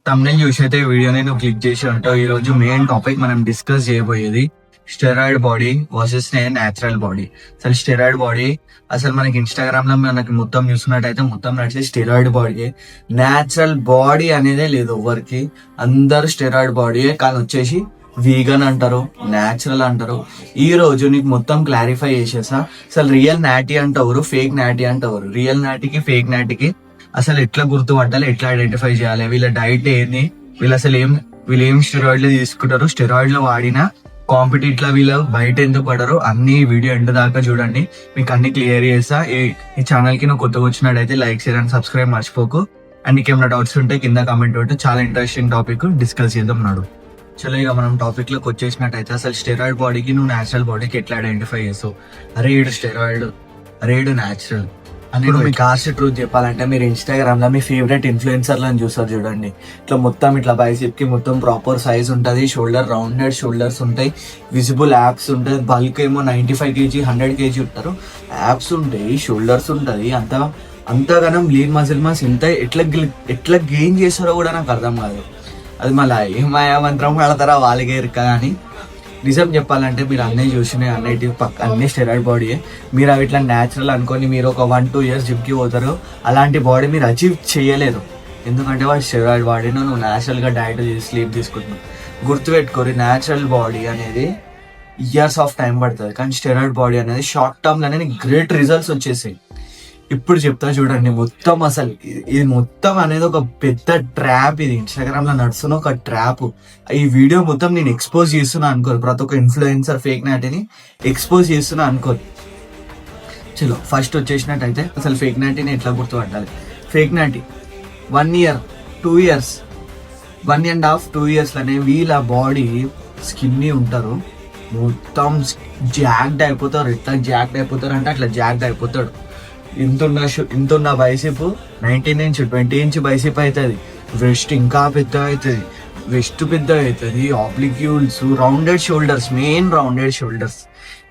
Thumbnail చూసి అయితే వీడియోని నువ్వు క్లిక్ చేసి ఉంటావు. ఈ రోజు మెయిన్ టాపిక్ మనం డిస్కస్ చేయబోయేది steroid body versus natural body. అసలు స్టెరాయిడ్ బాడీ అసలు మనకి ఇన్స్టాగ్రామ్ లో మనకి మొత్తం చూసుకున్నట్టయితే మొత్తం నడిచే స్టెరాయిడ్ బాడీ. న్యాచురల్ బాడీ అనేదే లేదు ఎవరికి, అందరు స్టెరాయిడ్ బాడీయే. కానీ వచ్చేసి వీగన్ అంటారు, న్యాచురల్ అంటారు. ఈ రోజు నీకు మొత్తం క్లారిఫై చేసేసా. అసలు రియల్ నాటీ అంటవరు, ఫేక్ నాటీ అంటవరు. రియల్ నాటీకి ఫేక్ నాటీకి అసలు ఎట్లా గుర్తుపట్టాలి, ఎట్లా ఐడెంటిఫై చేయాలి, వీళ్ళ డైట్ ఏంది, వీళ్ళు ఏం స్టెరాయిడ్లు తీసుకుంటారు, స్టెరాయిడ్లు వాడినా కాంపిటీట్ లో వీళ్ళు బయట ఎందుకు పడరు, అన్ని వీడియో ఎండ్ దాకా చూడండి, మీకు అన్ని క్లియర్ చేస్తా. ఈ ఛానల్ కి నువ్వు కొత్తగా వచ్చినట్టయితే లైక్ షేర్ అండ్ సబ్స్క్రైబ్ మర్చిపోకు. అండ్ నీకేమైనా డౌట్స్ ఉంటే కింద కామెంట్ పెట్టు. చాలా ఇంట్రెస్టింగ్ టాపిక్ డిస్కస్ చేద్దాం నాడు. చలో ఇక మనం టాపిక్ లోకి వచ్చేసినట్టయితే అసలు స్టెరాయిడ్ బాడీకి నువ్వు న్యాచురల్ బాడీకి ఎట్లా ఐడెంటిఫై చేస్తావు? అరే ఈడు స్టెరాయిడ్, అరే ఈడు న్యాచురల్ అని. మీకు కాస్ట్ ట్రూత్ చెప్పాలంటే మీరు ఇన్స్టాగ్రామ్ లో మీ ఫేవరెట్ ఇన్ఫ్లుయెన్సర్లను చూస్తారు చూడండి. ఇట్లా మొత్తం ఇట్లా బైసెప్ కి మొత్తం ప్రాపర్ సైజ్ ఉంటుంది, షోల్డర్ రౌండెడ్ షోల్డర్స్ ఉంటాయి, విజిబుల్ యాప్స్ ఉంటుంది. బల్క్ ఏమో 95 kg 100 kg ఉంటారు, యాప్స్ ఉంటాయి, షోల్డర్స్ ఉంటుంది. అంతగానం లీన్ మజిల్ మాస్ ఇంత ఎట్లా గెయిన్ చేస్తారో కూడా నాకు అర్థం కాదు. అది మళ్ళీ ఏమాయా మంత్రం పడతారా వాళ్ళకే ఇరుక. కానీ నిజం చెప్పాలంటే మీరు అన్నీ చూసినాయి, అన్ని స్టెరాయిడ్ బాడీయే. మీరు అవి ఇట్లా న్యాచురల్ అనుకొని మీరు ఒక 1-2 years జిమ్కి పోతారు, అలాంటి బాడీ మీరు అచీవ్ చేయలేరు. ఎందుకంటే వాడు స్టెరాయిడ్ బాడీను నువ్వు న్యాచురల్గా డైట్ స్లీప్ తీసుకుంటున్నావు. గుర్తుపెట్టుకోరు, న్యాచురల్ బాడీ అనేది ఇయర్స్ ఆఫ్ టైం పడుతుంది, కానీ స్టెరాయిడ్ బాడీ అనేది షార్ట్ టర్మ్లోనే గ్రేట్ రిజల్ట్స్ వచ్చేసాయి. ఇప్పుడు చెప్తా చూడండి. మొత్తం అసలు ఇది మొత్తం అనేది ఒక పెద్ద ట్రాప్. ఇది ఇన్స్టాగ్రామ్ లో నడుస్తున్న ఒక ట్రాప్. ఈ వీడియో మొత్తం నేను ఎక్స్పోజ్ చేస్తున్నా అనుకోరు, ప్రతి ఒక్క ఇన్ఫ్లుయెన్సర్ ఫేక్ నాటీని ఎక్స్పోజ్ చేస్తున్నా అనుకోరు. చలో ఫస్ట్ వచ్చేసినట్టయితే అసలు ఫేక్ నాటీని ఎట్లా గుర్తుపట్టాలి? ఫేక్ నాటీ 1 year 2 years 1.5 2 years లోనే వీళ్ళ బాడీ స్కిన్నీ ఉంటారు, మొత్తం జాగ్డ్ అయిపోతారు. ఎట్లా జాగ్డ్ అయిపోతారు అంటే అట్లా జాగ్డ్ అయిపోతాడు. ఇంతున్న బైసిప్ 19 inch 20 inch బైసిప్ అవుతుంది. వెస్ట్ ఇంకా పెద్ద అవుతుంది, వెస్ట్ పెద్ద అవుతుంది. Obliques, rounded shoulders, main rounded shoulders.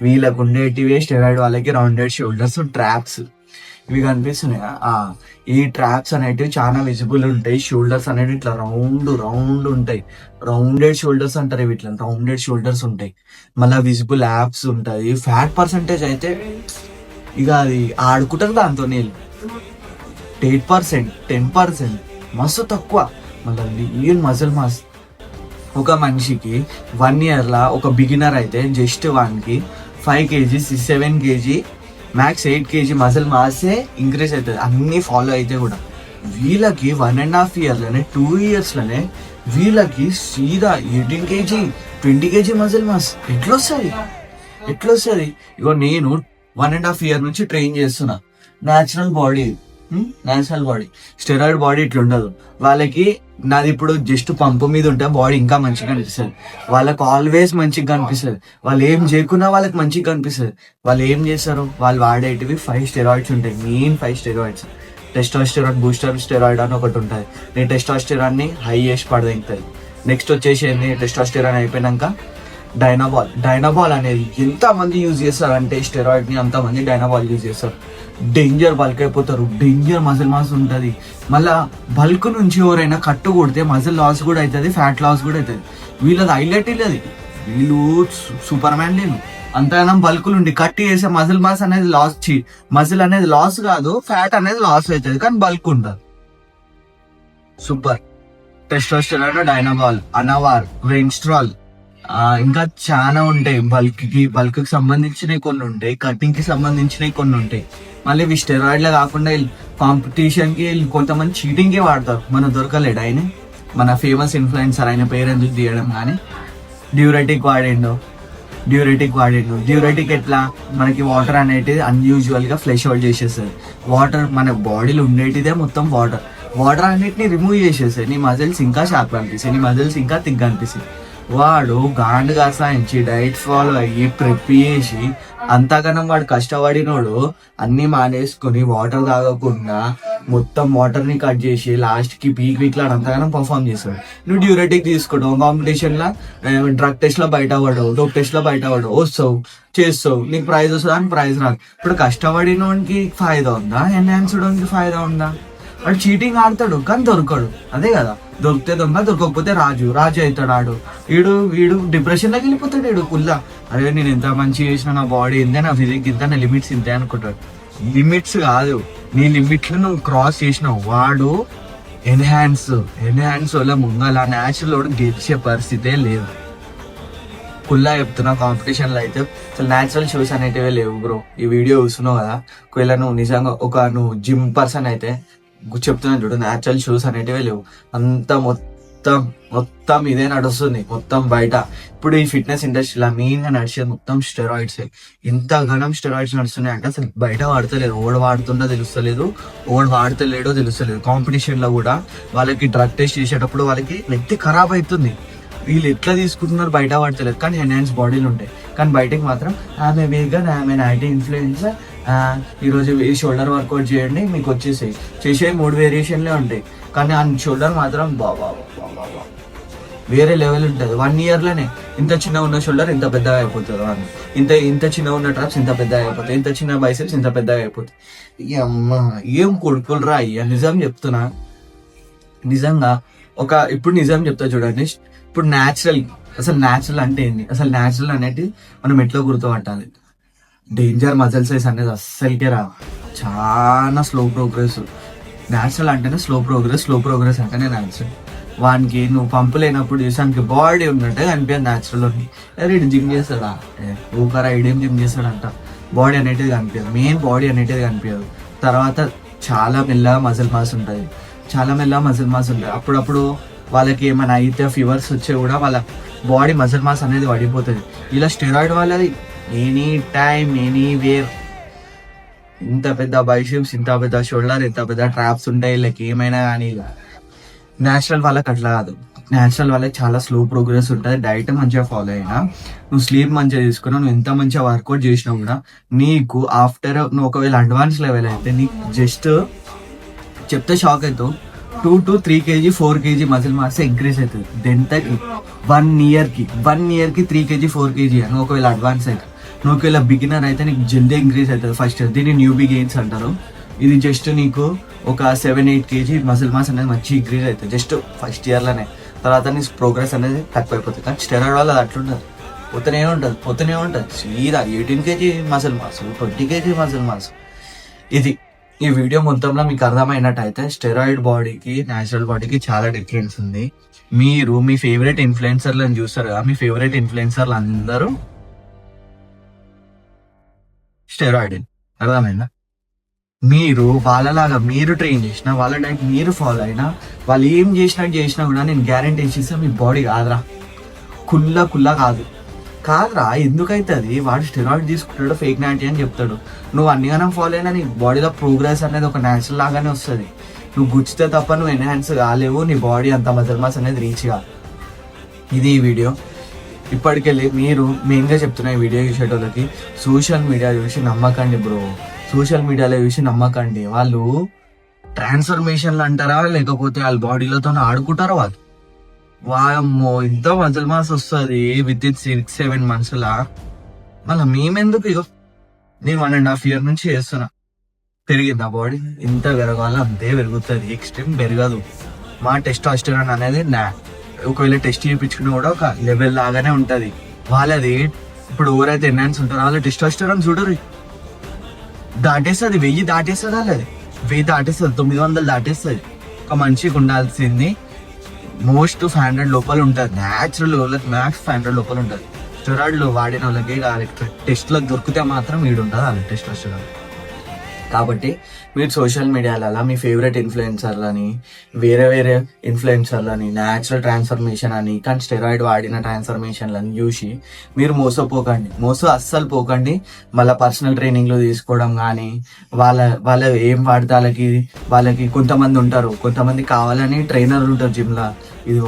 వీళ్ళకు ఉండేటివే స్టెరాయిడ్ వాళ్ళకి రౌండెడ్ షోల్డర్స్. ట్రాప్స్ ఇవి కనిపిస్తున్నాయి. ఈ ట్రాప్స్ అనేటివి చాలా విజిబుల్ ఉంటాయి. షోల్డర్స్ అనేవి ఇట్లా రౌండ్ ఉంటాయి, రౌండెడ్ షోల్డర్స్ అంటారు. ఇవి ఇట్లా రౌండెడ్ షోల్డర్స్ ఉంటాయి. మళ్ళీ విజిబుల్ యాప్స్ ఉంటుంది. ఫ్యాట్ పర్సంటేజ్ అయితే ఇక అది ఆడుకుంటారు దాంతో. నేను 8% 10% మస్తు తక్కువ. మళ్ళీ ఈవెన్ మజిల్ మాస్ ఒక మనిషికి 1 year లా ఒక బిగినర్ అయితే just 5 kg 7 kg max 8 kg muscle మాసే ఇంక్రీజ్ అవుతుంది, అన్ని ఫాలో అయితే కూడా. వీళ్ళకి 1.5 year లోనే 2 years లోనే వీళ్ళకి సీదా 18 kg 20 kg మజిల్ మాస్ ఎట్లా వస్తుంది? ఇగో నేను 1.5 year నుంచి ట్రైన్ చేస్తున్నా. న్యాచురల్ బాడీ స్టెరాయిడ్ బాడీ ఇట్లా ఉండదు వాళ్ళకి. నాది ఇప్పుడు జస్ట్ పంపు మీద ఉంటే బాడీ ఇంకా మంచిగా కనిపిస్తుంది, వాళ్ళకి ఆల్వేస్ మంచిగా కనిపిస్తుంది. వాళ్ళు ఏం చేయకున్నా వాళ్ళకి మంచిగా కనిపిస్తుంది. వాళ్ళు ఏం చేస్తారు, వాళ్ళు వాడేటివి 5 స్టెరాయిడ్స్ ఉంటాయి, main 5 steroids. Testosterone booster steroid అని ఒకటి ఉంటుంది. నేను టెస్టోస్టెరాన్ ని హై చేసి పడదింగుతుంది. నెక్స్ట్ వచ్చేసి ఏంది, టెస్టోస్టెరాన్ అయిపోయినాక డైనాబాల్ అనేది ఎంత మంది యూజ్ చేస్తారు అంటే స్టెరాయిడ్ ని అంతమంది డైనాబాల్ యూజ్ చేస్తారు. డేంజర్ బల్క్ అయిపోతారు, డేంజర్ మజిల్ మాస్ ఉంటుంది. మళ్ళా బల్క్ నుంచి ఎవరైనా కట్టు కొడితే మజిల్ లాస్ కూడా అవుతుంది, ఫ్యాట్ లాస్ కూడా అవుతుంది. వీళ్ళది హైలైట్ ఇల్లది, వీళ్ళు సూపర్ మ్యాన్ లేను. అంతగానం బల్కులు ఉండి కట్టి చేసే మజిల్ మాస్ అనేది మజిల్ అనేది లాస్ కాదు, ఫ్యాట్ అనేది లాస్ అవుతుంది, కానీ బల్క్ ఉంటుంది. సూపర్. టెస్టోస్టెరాన్, డైనాబాల్, అనవార్, వెన్స్ట్రాల్, ఇంకా చాలా ఉంటాయి. బల్క్ కి సంబంధించినవి కొన్ని ఉంటాయి, కటింగ్ కి సంబంధించినవి కొన్ని ఉంటాయి. మళ్ళీ ఇవి స్టెరాయిడ్లే కాకుండా కాంపిటీషన్ కి కొంతమంది చీటింగ్ కి వాడతారు. మనకు దొరకలేడు ఆయన, మన ఫేమస్ ఇన్ఫ్లుయెన్సర్, ఆయన పేరు ఎందుకు తీయడం కానీ డ్యూరెటిక్ వాడిండు. డ్యూరెటిక్ ఎట్లా మనకి వాటర్ అనేది అన్యూజువల్ గా ఫ్లెష్ అవుట్ చేసేస్తుంది. వాటర్ మన బాడీలో ఉండేటిదే మొత్తం వాటర్ అన్నిటిని రిమూవ్ చేసేస్తాయి. నీ మజిల్స్ ఇంకా షార్ప్ అనిపిస్తాయి, నీ మజిల్స్ ఇంకా థిక్ అనిపిస్తాయి. వాడు గాండుగా సాయించి డైట్ ఫాలో అయ్యి ప్రిప్ చేసి అంతగానం వాడు కష్టపడినోడు అన్ని మానేసుకుని వాటర్ తాగకుండా మొత్తం వాటర్ ని కట్ చేసి లాస్ట్ కి పీక్ అంతగానం పర్ఫామ్ చేస్తాడు. నువ్వు డ్యూరెటిక్ తీసుకుంటావు, కాంపిటీషన్ లా డ్రగ్ టెస్ట్ లో బయట పడవు, డోప్ టెస్ట్ లో బయట పడవు, వస్తావు చేస్తావు, నీకు ప్రైజ్ వస్తుంది, అని ప్రైజ్ రాదు. ఇప్పుడు కష్టపడినోనికి ఫాయిదా ఉందా, ఎన్హాన్స్డ్ ఫాయిదా ఉందా? వాడు చీటింగ్ ఆడతాడు కానీ దొరకడు, అదే కదా. దొరికితే దొంగ, దొరకకపోతే రాజు అవుతాడు ఆడు. వీడు డిప్రెషన్ లోకి వెళ్ళిపోతాడు. వీడు కుల్లా అరే నేను ఎంత మంచి చేసిన, నా బాడీ ఇంతే, నా ఫిజిక్ ఇంత, నా లిమిట్స్ ఇంతే అనుకుంటాడు. లిమిట్స్ కాదు, నీ లిమిట్లు నువ్వు క్రాస్ చేసినావు. వాడు ఎన్హాన్స్ వల్ల ముంగల న్యాచురల్ వాడు గెలిచే పరిస్థితే లేదు. కుల్లా చెప్తున్నా, కాంపిటీషన్ లో అయితే అసలు న్యాచురల్ షోస్ అనేటివే లేవు బ్రో. ఈ వీడియో చూస్తున్నావు కదా, ఒకవేళ నువ్వు నిజంగా నువ్వు జిమ్ పర్సన్ అయితే చెప్తున్నాను చూడు, న్యాచురల్ షోస్ అనేటివే లేవు. అంతా మొత్తం ఇదే నడుస్తుంది మొత్తం బయట. ఇప్పుడు ఈ ఫిట్నెస్ ఇండస్ట్రీలో మెయిన్ గా నడిచేది మొత్తం స్టెరాయిడ్స్. ఇంత ఘనం స్టెరాయిడ్స్ నడుస్తున్నాయి అంటే అసలు బయట వాడతలేదు. ఓడి వాడుతుండో తెలుస్తలేదు, ఓడి వాడతలేడో తెలుస్తలేదు. కాంపిటీషన్ లో కూడా వాళ్ళకి డ్రగ్ టెస్ట్ చేసేటప్పుడు వాళ్ళకి వ్యక్తి ఖరాబ్ అవుతుంది. వీళ్ళు ఎట్లా తీసుకుంటున్నారు బయట వాడతలేదు, కానీ ఎన్హాన్స్ బాడీలు ఉంటాయి. కానీ బయటకి మాత్రం ఆమె వేగన్, ఆమె నైటీ ఇన్ఫ్లుయెన్సర్, ఈరోజు ఈ షోల్డర్ వర్కౌట్ చేయండి మీకు వచ్చేసాయి. చేసే 3 వేరియేషన్లే ఉంటాయి, కానీ ఆ షోల్డర్ మాత్రం బాబా వేరే లెవెల్ ఉంటుంది. 1 year లోనే ఇంత చిన్న ఉన్న షోల్డర్ ఇంత పెద్దగా అయిపోతుంది, ఇంత చిన్న ఉన్న ట్రాప్స్ ఇంత పెద్దగా అయిపోతాయి, ఇంత చిన్న బైసెప్స్ ఇంత పెద్దగా అయిపోతాయి. అమ్మ ఏం కొడుకులు రా అయ్యా, నిజం చెప్తున్నా. నిజంగా ఇప్పుడు నిజం చెప్తా చూడండి. ఇప్పుడు అసలు న్యాచురల్ అంటే ఏంటి, అసలు న్యాచురల్ అనేది మనం ఎట్లా గుర్తుపట్టాలి. డేంజర్ మజిల్ సైజ్ అనేది అస్సలకే రా, చాలా స్లో ప్రోగ్రెస్. న్యాచురల్ అంటేనే స్లో ప్రోగ్రెస్ అంటేనే న్యాచురల్. వానికి నువ్వు పంపు లేనప్పుడు చూసానికి బాడీ ఉన్నట్టే కనిపించదు న్యాచురల్ అని. ఇటు జిమ్ చేస్తాడా, ఊకరా ఇడేం జిమ్ చేస్తాడంట. బాడీ అనేటిది కనిపించదు, మెయిన్ బాడీ అనేటిది కనిపించదు. తర్వాత చాలా మెల్లగా మజిల్ మాస్ ఉంటుంది, అప్పుడప్పుడు వాళ్ళకి ఏమైనా అయితే ఫీవర్స్ వచ్చే కూడా వాళ్ళ బాడీ మజిల్ మాస్ అనేది పడిపోతుంది. ఇలా స్టెరాయిడ్ వాళ్ళది ఎనీ టైం ఎనీవేర్. ఇంత పెద్ద బైసెప్స్, ఇంత పెద్ద షోల్డర్, ఇంత పెద్ద ట్రాప్స్ ఉంటాయి వీళ్ళకి ఏమైనా కానీ. న్యాచురల్ వాళ్ళకి అట్లా కాదు. న్యాచురల్ వాళ్ళకి చాలా స్లో ప్రోగ్రెస్ ఉంటుంది. డైట్ మంచిగా ఫాలో అయినా, నువ్వు స్లీప్ మంచిగా తీసుకున్నా, నువ్వు ఎంత మంచిగా వర్కౌట్ చేసినా కూడా నీకు ఆఫ్టర్ నువ్వు ఒకవేళ అడ్వాన్స్ లెవెల్ అయితే నీకు జస్ట్ చెప్తే షాక్ అవుతావు, 2 to 3 kg 4 kg muscle mass increase అవుతుంది. దెంతకి 1 year కి 3 kg 4 kg అని. ఒకవేళ అడ్వాన్స్ అయితే, నువ్వు ఒకవేళ బిగినర్ అయితే నీకు జల్దీ ఇంక్రీజ్ అవుతుంది ఫస్ట్ ఇయర్. దీన్ని న్యూబీ గెయిన్స్ అంటారు. ఇది జస్ట్ నీకు ఒక 7-8 kg మజిల్ మాస్ అనేది మంచి ఇంక్రీజ్ అవుతుంది జస్ట్ ఫస్ట్ ఇయర్ లోనే. తర్వాత నీ ప్రోగ్రెస్ అనేది తక్కువ అయిపోతుంది. కానీ స్టెరాయిడ్ వల్ల అట్లుండదు, పోతూనే ఉంటుంది సీదా 18 kg muscle mass, 20 kg muscle mass. ఇది ఈ వీడియో మొత్తంలో మీకు అర్థమైనట్టయితే స్టెరాయిడ్ బాడీకి న్యాచురల్ బాడీకి చాలా డిఫరెన్స్ ఉంది. మీరు మీ ఫేవరెట్ ఇన్ఫ్లుయెన్సర్లను చూస్తారు కదా, మీ ఫేవరెట్ ఇన్ఫ్లుయెన్సర్లు అందరూ స్టెరాయిడ్. అర్థమైందా? మీరు వాళ్ళలాగా మీరు ట్రైన్ చేసినా, వాళ్ళ డైట్ మీరు ఫాలో అయినా, వాళ్ళు ఏం చేసినా కూడా నేను గ్యారంటీ ఇచ్చేస్తా మీ బాడీ కాదురా, కుల్లా కాదురా. ఎందుకైతుంది? వాడు స్టెరాయిడ్ తీసుకుంటాడు, ఫేక్ నాటి అని చెప్తాడు. నువ్వు అన్నిగానం ఫాలో అయినా నీ బాడీలో ప్రోగ్రెస్ అనేది ఒక న్యాచురల్ లాగానే వస్తుంది. నువ్వు గుచ్చితే తప్ప నువ్వు ఎన్హాన్స్ కాలేవు, నీ బాడీ అంత మజిల్ మాస్ అనేది రీచ్ కాదు. ఇది ఈ వీడియో. ఇప్పటికెళ్ళి మీరు మెయిన్గా చెప్తున్న ఈ వీడియో చూసేటోళ్ళకి సోషల్ మీడియా చూసి నమ్మకండి బ్రో. సోషల్ మీడియాలో చూసి నమ్మకండి. వాళ్ళు ట్రాన్స్ఫర్మేషన్లు అంటారా, లేకపోతే వాళ్ళ బాడీలతో ఆడుకుంటారా వాళ్ళు. వామ్మో ఇంత మజిల్ మాస్ వస్తుంది విత్ ఇన్ 6-7 months లా. మళ్ళీ మేమెందుకు? ఇగో నేను 1.5 year నుంచి చేస్తున్నా. పెరిగింది ఆ బాడీ, ఇంత పెరగాలో అంతే పెరుగుతుంది, ఎక్స్ట్రీమ్ పెరగదు. మా టెస్టోస్టెరాన్ అనేది ఒకవేళ టెస్ట్ చేయించుకున్నా కూడా ఒక లెవెల్ లాగానే ఉంటుంది. వాళ్ళది ఇప్పుడు ఎవరైతే ఎన్హాన్స్ ఉంటారో వాళ్ళు టెస్టోస్టెరాన్ చూడరు, దాటేస్తుంది 1000 దాటేస్తుంది. వాళ్ళది 1000 దాటేస్తుంది, 900 దాటేస్తుంది. ఒక మనిషికి ఉండాల్సింది మోస్ట్ 500 లోపల ఉంటుంది. న్యాచురల్ వాళ్ళకి మ్యాక్స్ 500 లోపల ఉంటుంది. స్టెరాయిడ్లు వాడిన వాళ్ళకి టెస్ట్లకు దొరికితే మాత్రం వీడు ఉంటుంది వాళ్ళ టెస్టోస్టెరాన్. కాబట్టి మీరు సోషల్ మీడియాలలో మీ ఫేవరెట్ ఇన్ఫ్లుయెన్సర్లని, వేరే ఇన్ఫ్లుయెన్సర్లని, న్యాచురల్ ట్రాన్స్ఫర్మేషన్ అని, కానీ స్టెరాయిడ్ వాడిన ట్రాన్స్ఫర్మేషన్లని చూసి మీరు అస్సలు పోకండి. మళ్ళీ పర్సనల్ ట్రైనింగ్లో తీసుకోవడం కానీ, వాళ్ళ ఏం వాడితే వాళ్ళకి కొంతమంది ఉంటారు, కొంతమంది కావాలని ట్రైనర్లు ఉంటారు జిమ్లో. ఇది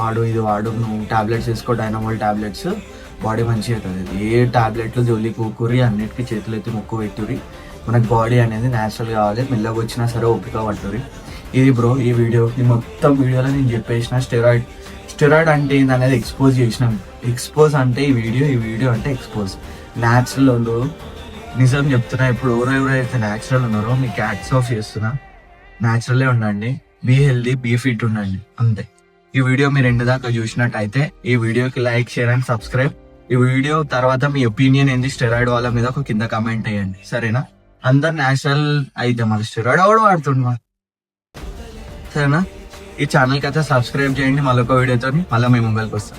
వాడు నువ్వు టాబ్లెట్స్ వేసుకో, డైనమోల్ టాబ్లెట్స్, బాడీ మంచిగా అవుతుంది. ఏ టాబ్లెట్లు జోలి కూకురి అన్నిటికీ చేతులు ఎత్తి ముక్కు పెట్టురి. మనకు బాడీ అనేది న్యాచురల్ కావాలి, మెల్లగా వచ్చినా సరే ఓపిక పట్టురి. ఇది బ్రో ఈ వీడియో. ఈ మొత్తం వీడియోలో నేను చెప్పేసిన స్టెరాయిడ్ అంటే ఏంది అనేది ఎక్స్పోజ్ చేసినాం. ఎక్స్పోజ్ అంటే ఈ వీడియో అంటే ఎక్స్పోజ్. న్యాచురల్ వాళ్ళు నిజం చెప్తున్నా, ఇప్పుడు ఎవరైతే న్యాచురల్ ఉన్నారో మీకు హ్యాట్స్ ఆఫ్ చేస్తున్నా. న్యాచురలే ఉండండి. బీ హెల్దీ, బీ ఫిట్ ఉండండి అంతే. ఈ వీడియో మీరు ఎండ్ దాకా చూసినట్టయితే ఈ వీడియోకి లైక్, షేర్ అండ్ సబ్స్క్రైబ్. ఈ వీడియో తర్వాత మీ ఒపీనియన్ ఏంది స్టెరాయిడ్ వాళ్ళ మీద ఒక కింద కమెంట్ అయ్యండి, సరేనా? అందరు నేచురల్ అయితే మళ్ళీ స్టెరాయిడ్ ఎవడు వాడుతుండ, సరేనా? ఈ ఛానల్ కి అయితే సబ్స్క్రైబ్ చేయండి. మళ్ళీ ఒక వీడియోతో మళ్ళీ మేము ముంగల్కి వస్తాం.